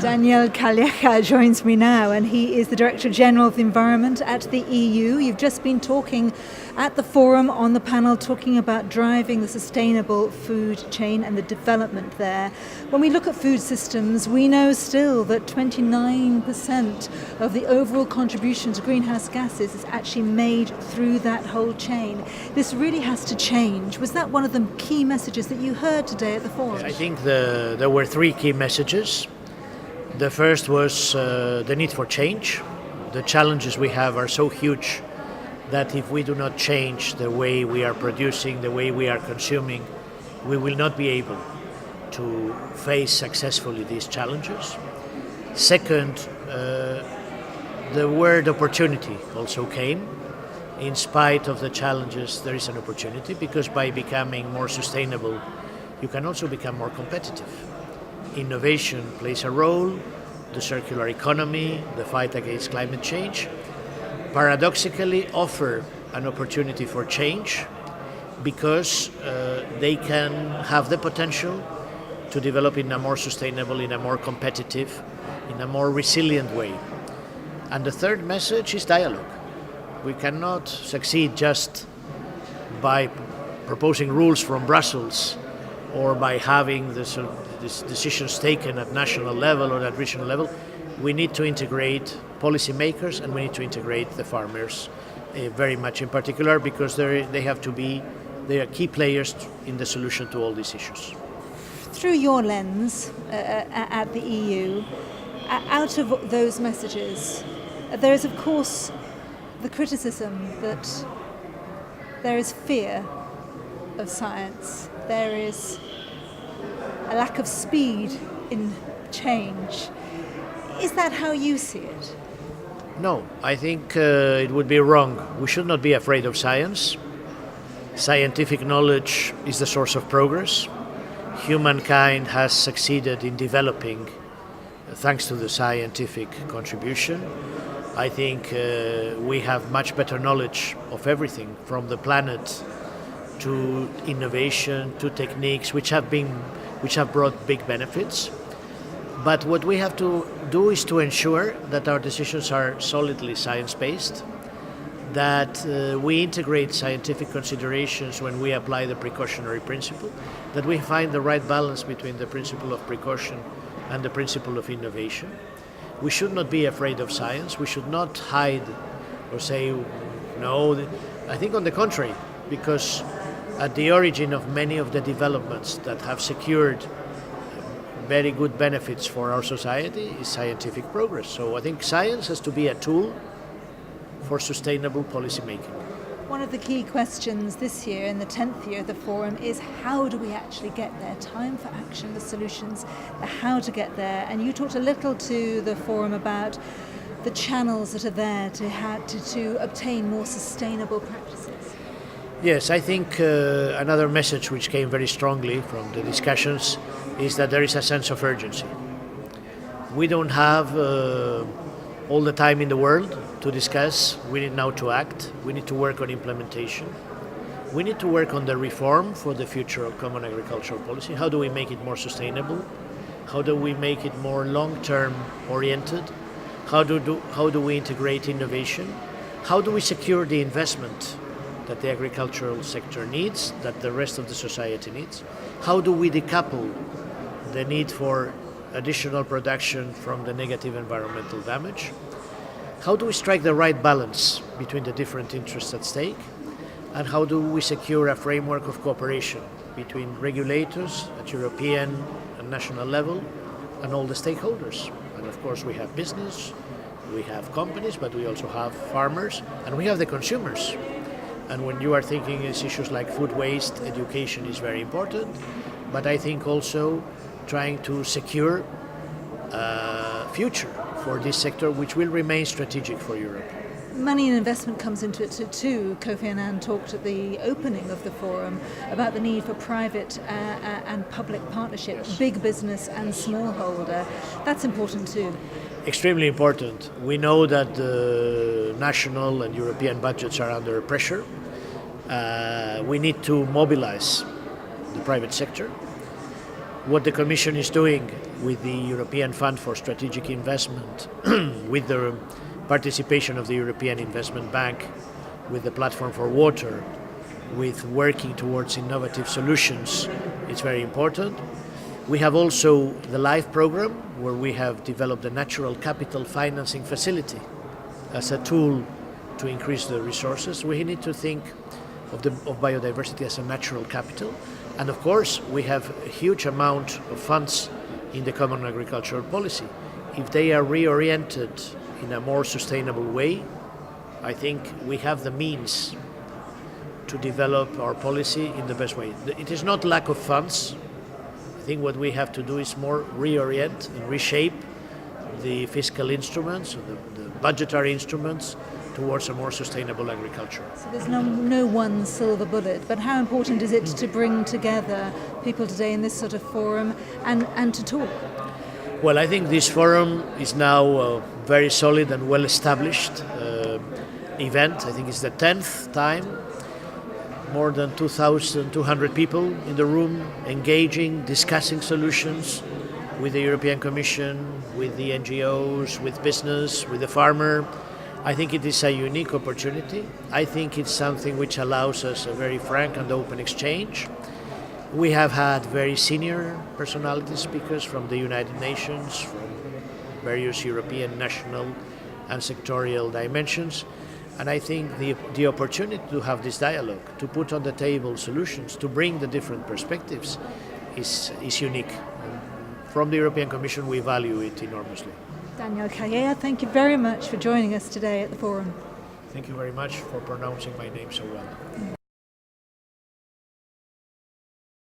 Daniel Calleja joins me now, and he is the Director General of the Environment at the EU. You've just been talking at the forum on the panel, talking about driving the sustainable food chain and the development there. When we look at food systems, we know still that 29% of the overall contribution to greenhouse gases is actually made through that whole chain. This really has to change. Was that one of the key messages that you heard today at the forum? I think there were three key messages. The first was the need for change. The challenges we have are so huge that if we do not change the way we are producing, the way we are consuming, we will not be able to face successfully these challenges. Second, the word opportunity also came. In spite of the challenges, there is an opportunity, because by becoming more sustainable, you can also become more competitive. Innovation plays a role, the circular economy, the fight against climate change, paradoxically offer an opportunity for change, because they can have the potential to develop in a more sustainable, in a more competitive, in a more resilient way. And the third message is dialogue. We cannot succeed just by proposing rules from Brussels or by having these decisions taken at national level or at regional level. We need to integrate policymakers, and we need to integrate the farmers very much in particular, because they are key players in the solution to all these issues. Through your lens at the EU, out of those messages, there is of course the criticism that there is fear of science, there is a lack of speed in change. Is that how you see it? No, I think it would be wrong. We should not be afraid of science. Scientific knowledge is the source of progress. Humankind has succeeded in developing thanks to the scientific contribution. I think we have much better knowledge of everything, from the planet to innovation to techniques which have brought big benefits. But what we have to do is to ensure that our decisions are solidly science-based, that we integrate scientific considerations when we apply the precautionary principle, that we find the right balance between the principle of precaution and the principle of innovation. We should not be afraid of science. We should not hide or say no. I think on the contrary, because at the origin of many of the developments that have secured very good benefits for our society is scientific progress. So I think science has to be a tool for sustainable policy making. One of the key questions this year, in the 10th year of the forum, is how do we actually get there? Time for action, the solutions, the how to get there. And you talked a little to the forum about the channels that are there to obtain more sustainable practices. Yes, I think another message which came very strongly from the discussions is that there is a sense of urgency. We don't have all the time in the world to discuss. We need now to act. We need to work on implementation. We need to work on the reform for the future of common agricultural policy. How do we make it more sustainable? How do we make it more long-term oriented? How do we integrate innovation? How do we secure the investment that the agricultural sector needs, that the rest of the society needs? How do we decouple the need for additional production from the negative environmental damage? How do we strike the right balance between the different interests at stake? And how do we secure a framework of cooperation between regulators at European and national level and all the stakeholders? And of course we have business, we have companies, but we also have farmers, and we have the consumers. And when you are thinking issues like food waste, education is very important, but I think also trying to secure a future for this sector, which will remain strategic for Europe. Money and investment comes into it too. Kofi Annan talked at the opening of the forum about the need for private and public partnership, yes. Big business and smallholder. That's important too. Extremely important. We know that the national and European budgets are under pressure. We need to mobilize the private sector. what the Commission is doing with the European Fund for Strategic Investment, with the participation of the European Investment Bank, with the Platform for Water, with working towards innovative solutions, it's very important. We have also the LIFE program, where we have developed a natural capital financing facility as a tool to increase the resources. We need to think of biodiversity as a natural capital. And of course, we have a huge amount of funds in the Common Agricultural Policy. If they are reoriented in a more sustainable way, I think we have the means to develop our policy in the best way. It is not lack of funds. I think what we have to do is more reorient and reshape the fiscal instruments, the budgetary instruments, towards a more sustainable agriculture. So there's no one silver bullet, but how important is it to bring together people today in this sort of forum and to talk? Well, I think this forum is now a very solid and well-established event. I think it's the 10th time. More than 2,200 people in the room engaging, discussing solutions with the European Commission, with the NGOs, with business, with the farmer. I think it is a unique opportunity. I think it's something which allows us a very frank and open exchange. We have had very senior personality speakers from the United Nations, from various European, national and sectorial dimensions. And I think the opportunity to have this dialogue, to put on the table solutions, to bring the different perspectives is unique. And from the European Commission, we value it enormously. Daniel Calleja, thank you very much for joining us today at the forum. Thank you very much for pronouncing my name so well.